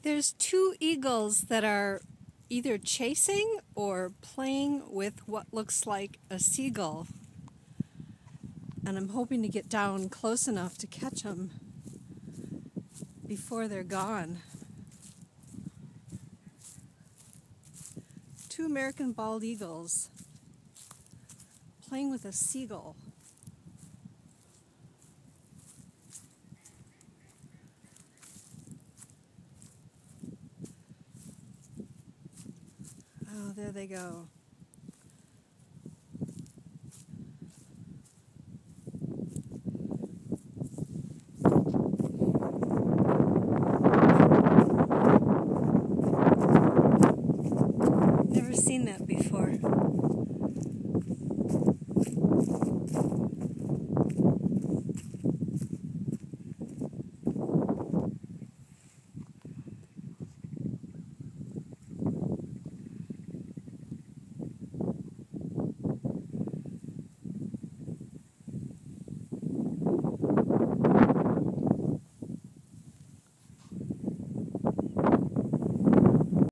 There's two eagles that are either chasing or playing with what looks like a seagull. And I'm hoping to get down close enough to catch them before they're gone. Two American bald eagles playing with a seagull. Oh, there they go.